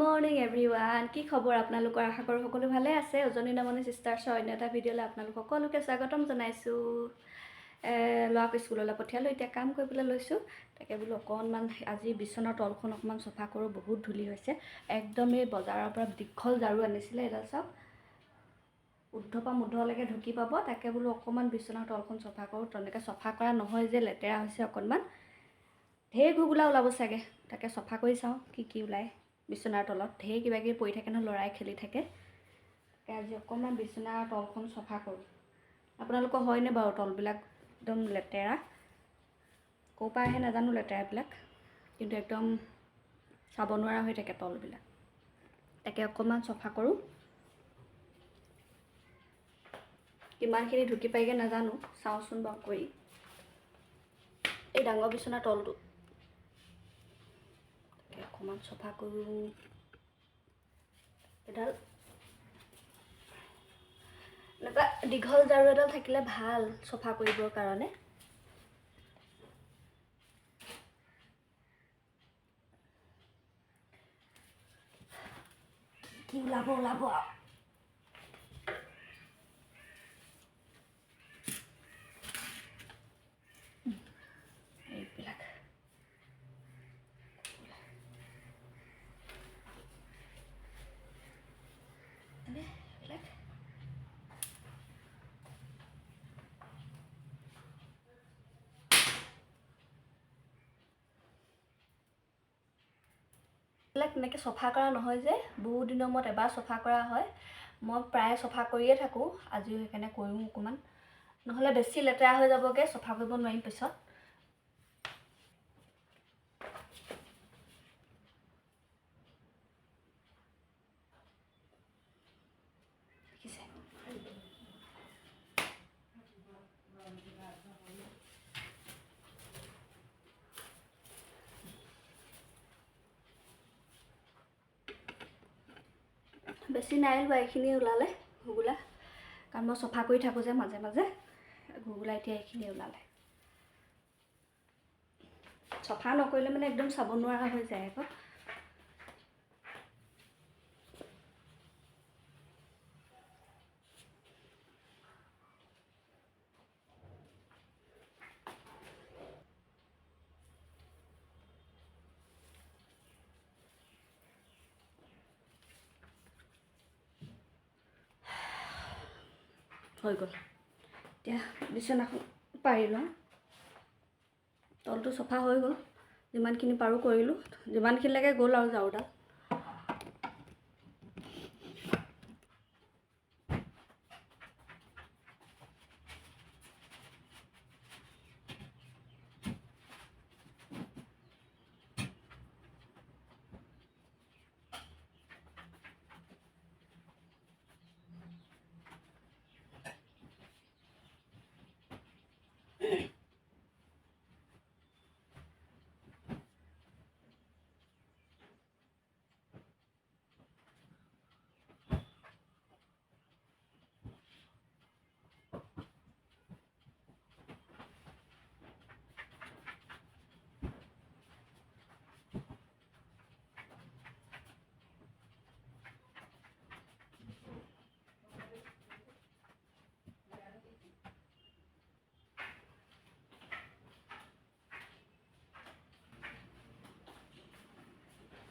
Morning everyone. কি খবৰ আপোনালোকৰ? আশা কৰোঁ সকলো ভালে আছে। উজনি-নামনি চিষ্টাৰ্ছৰ অন্য এটা ভিডিঅ'লৈ আপোনালোক সকলোকে স্বাগতম জনাইছোঁ। ল'ৰাক স্কুললৈ পঠিয়ালোঁ, এতিয়া কাম কৰিবলৈ লৈছোঁ। তাকে বোলো অকণমান আজি বিচনাৰ তলখন অকণমান চফা কৰোঁ, বহুত ধূলি হৈছে। একদমেই বজাৰৰ পৰা দীঘল ঝাৰু আনিছিলে, এডাল চাওক উদ্ধ পৰা মুধলৈকে ঢুকি পাব। তাকে বোলো অকণমান বিচনাৰ তলখন চফা কৰোঁ। তেনেকৈ চফা কৰা নহয় যে, লেতেৰা হৈছে অকণমান, ঢেৰ ঘুগুলা ওলাব চাগে। তাকে চফা কৰি চাওঁ কি কি ওলায়। বিচনাৰ তলত ঢেৰ কিবা কিবি পৰি থাকে নহয়, ল'ৰাই খেলি থাকে। তাকে আজি অকণমান বিচনাৰ তলখন চফা কৰোঁ। আপোনালোকৰ হয়নে বাৰু তলবিলাক একদম লেতেৰা? ক'ৰ পৰা আহে নাজানো লেতেৰাবিলাক, কিন্তু একদম চাব নোৱাৰা হৈ থাকে তলবিলাক। তাকে অকণমান চফা কৰোঁ। কিমানখিনি ঢুকি পাইগৈ নাজানো, চাওঁচোন বাৰু কৰি। এই ডাঙৰ বিচনাৰ তলটো অকণমান চফা কৰোঁ। এডাল এনেকুৱা দীঘল ঝাৰু এডাল থাকিলে ভাল চফা কৰিবৰ কাৰণে। কি ওলাব ওলাব আৰু এইবিলাক তেনেকৈ চফা কৰা নহয় যে, বহুত দিনৰ মূৰত এবাৰ চফা কৰা হয়। মই প্ৰায় চফা কৰিয়ে থাকোঁ, আজিও সেইকাৰণে কৰিম অকণমান, নহ'লে বেছি লেতেৰা হৈ যাবগৈ, চফা কৰিব নোৱাৰিম পিছত। বেছি নাই লোৱা, এইখিনি ওলালে ঘুগুলা, কাৰণ মই চফা কৰি থাকোঁ যে মাজে মাজে। ঘুগুলা এতিয়া এইখিনি ওলালে। চফা নকৰিলে মানে একদম চাব নোৱাৰা হৈ যায় আকৌ। হৈ গ'ল, এতিয়া বিচনাখন পাৰি লওঁ। তলটো চফা হৈ গ'ল, যিমানখিনি পাৰোঁ কৰিলোঁ, যিমানখিনিলৈকে গ'ল আৰু ঝাৰুডাল।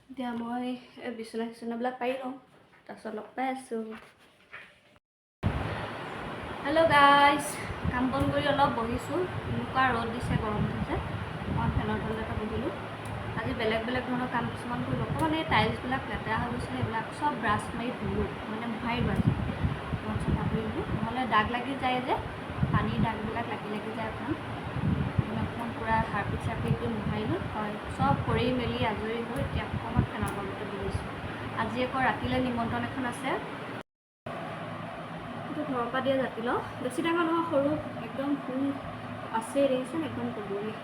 এতিয়া মই বিচনাবিলাক পাৰি লওঁ, তাৰপিছত লগ পাই আছোঁ। হেল্ল' গাইজ, কাম বন কৰি অলপ বহিছোঁ। এনেকুৱা ৰ'দ দিছে, গৰম দিছে, মই ফেনৰ তলতে বহিলোঁ। আজি বেলেগ বেলেগ ধৰণৰ কাম কিছুমান কৰিলোঁ। অকণমান এই টাইলছবিলাক লেতেৰা হৈ গৈছিলে, এইবিলাক চব ব্ৰাছ মাৰি ধুলোঁ, মানে মোহাৰিলোঁ আজি। অকণমান চফা কৰি দিলোঁ, নহ'লে দাগ লাগি যায় যে, পানীৰ দাগবিলাক লাগি যায় অকণমান। অকণমান পূৰা হাৰপিক চাৰপিক দি মোহাৰিলোঁ। হয়, চব কৰি মেলি আজৰি হৈ এতিয়া অকণমান ফেনৰ তলতে বহিছোঁ। আজি আকৌ ৰাতিলৈ নিমন্ত্ৰণ এখন আছে। ঘৰৰ পৰা দিয়া জাতিলাও, বেছি ডাঙৰ নহয়, সৰু একদম ফুল আছেই, দেখিছেনে, একদম কবৰী।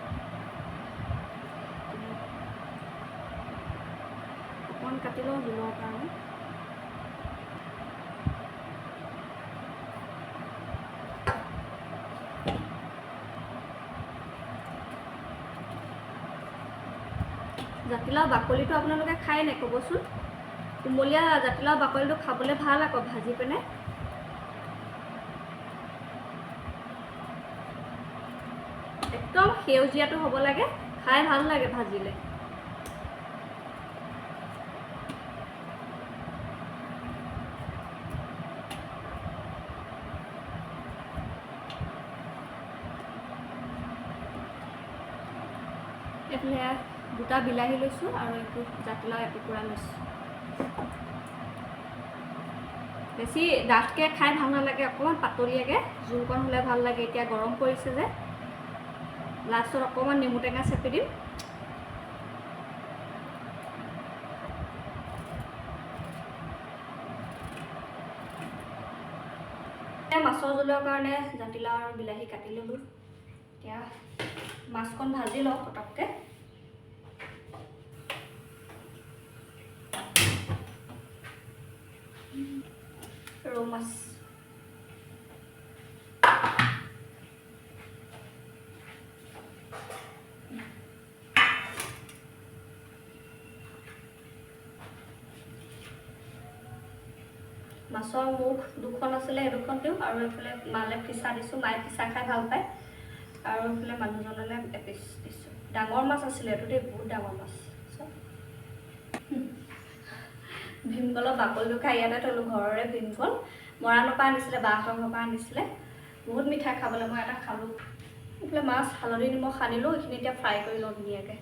অকণমান কাটি লওঁ জোলৰ কাৰণে। জাতিলাও বাকলিটো আপোনালোকে খায় নে ক'বচোন? কুমলীয়া জাতিলাও বাকলিটো খাবলৈ ভাল আকৌ ভাজি পিনে। একদম সেউজীয়াটো হ'ব লাগে, খাই ভাল লাগে ভাজিলে। এইফালে দুটা বিলাহী লৈছোঁ আৰু এইটো জাতিলাও এটুকুৰা লৈছোঁ। বেছি ডাঠকৈ খাই ভাল নালাগে, অকণমান পাতলীয়াকৈ জোলকণ হ'লে ভাল লাগে। এতিয়া গৰম পৰিছে যে, লাষ্টত অকণমান নেমু টেঙা চেপি দিম। মাছৰ জোলৰ কাৰণে জাতিলাও আৰু বিলাহী কাটি ল'লোঁ। এতিয়া মাছকণ ভাজি লওঁ পটককৈ। ৰৌ মাছ মাছৰ মুখ দুখন আছিলে, সেই দুখন দিওঁ আৰু এইফালে মালে পিচা দিছোঁ। মায়ে পিচা খাই ভাল পায়। আৰু এইফালে মানুহজনলৈ এপিচ দিছোঁ। ডাঙৰ মাছ আছিলে এইটো দেই, বহুত ডাঙৰ মাছ। ভীমকলৰ বাকলিটো খাই ইয়াতে থ'লোঁ, ঘৰৰে ভীমকল। মৰাণৰ পৰা আনিছিলে, বাহঁতৰ ঘৰৰ পৰা আনিছিলে। বহুত মিঠা খাবলৈ, মই এটা খালোঁ। এইফালে মাছ হালধি নিমখ সানিলোঁ, এইখিনি এতিয়া ফ্ৰাই কৰি লওঁ ধুনীয়াকৈ।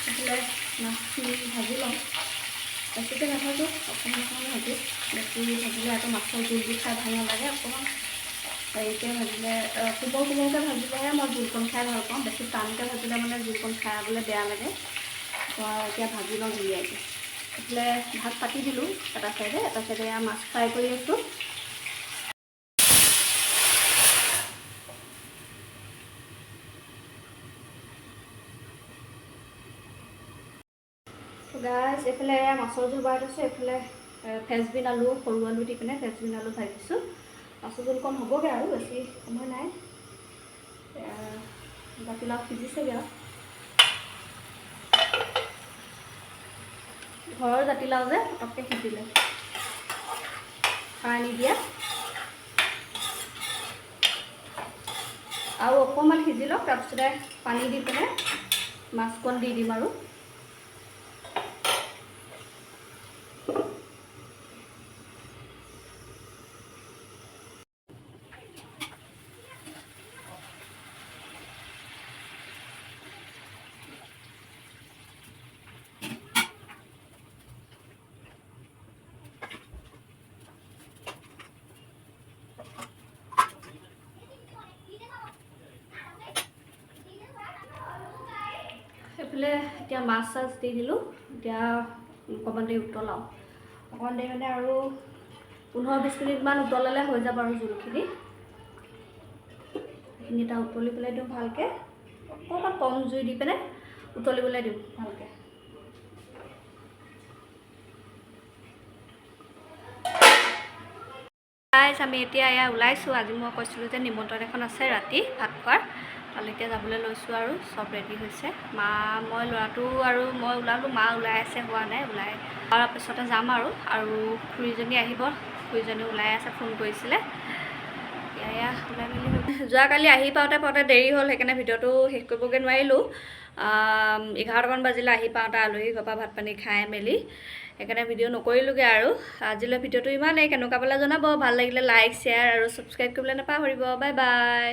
এইফালে মাছখিনি ভাজি লওঁ, বেছিকৈ নাভাজোঁ, অকণমান অকণমান ভাজোঁ। বেছি ভাজিলে আকৌ মাছৰ জোলটো খাই ভাল নালাগে। অকণমান হেৰিকৈ ভাজিলে, কোমল কোমলকৈ ভাজিলেহে মই জোলকণ খাই ভাল পাওঁ। বেছি টানকৈ ভাজিলে মানে জোলকণ খাবলৈ বেয়া লাগে। এতিয়া ভাজি লওঁ ধুনীয়াকৈ। এইফালে ভাত পাতি দিলোঁ এটা চাইডে মাছ ফ্ৰাই কৰি আছোঁ। গাইছ, এইফালে মাছৰ জোল বহাই থৈছোঁ। এইফালে ফ্ৰেঞ্চবিন আলু, সৰু আলু দি পিনে ফ্ৰেঞ্চবিন আলু ভাজিছোঁ। মাছৰ জোলকণ হ'বগৈ আৰু বেছি সময় নাই। জাতিলাও সিজিছেগৈ আৰু। ঘৰৰ জাতিলাও যে পটককৈ সিজিলে, সাৰ নিদিয়া। আৰু অকণমান সিজি লওক, তাৰপিছতে পানী দি পিনে মাছকণ দি দিম আৰু। এইফালে এতিয়া মাছ চাছ দি দিলোঁ। এতিয়া অকণমান দেৰি উতলাওঁ, অকণমান দেৰি মানে আৰু 15-20 মিনিটমান উতলালে হৈ যাব আৰু জোলখিনি। সেইখিনি এটা উতলিবলৈ দিওঁ ভালকৈ, অকণমান কম জুই দি পিনে উতলিবলৈ দিওঁ ভালকৈ। গাইছ, আমি এতিয়া এয়া ওলাইছোঁ। আজি মই কৈছিলোঁ যে নিমন্ত্ৰণ এখন আছে ৰাতি ভাত খোৱাৰ, তালৈ এতিয়া যাবলৈ লৈছোঁ আৰু চব ৰেডি হৈছে। মই ল'ৰাটো আৰু মই ওলালোঁ, মা ওলাই আছে, হোৱা নাই। ওলাই তাৰ পিছতে যাম আৰু খুৰীজনী আহিব, খুৰীজনী ওলাই আছে, ফোন কৰিছিলে। এয়া ওলাই মেলি যোৱাকালি আহি পাওঁতে দেৰি হ'ল, সেইকাৰণে ভিডিঅ'টো শেষ কৰিবগৈ নোৱাৰিলোঁ। 11টামান বাজিলে আহি পাওঁতে, আলহী ঘৰৰ পৰা ভাত পানী খাই মেলি। সেইকাৰণে ভিডিঅ' নকৰিলোগৈ আৰু। আজিলৈ ভিডিঅ'টো ইমানেই। কেনেকুৱা পালে জনাব। ভাল লাগিলে লাইক, শ্বেয়াৰ আৰু ছাবস্ক্ৰাইব কৰিবলৈ নাপাহৰিব। Bye bye.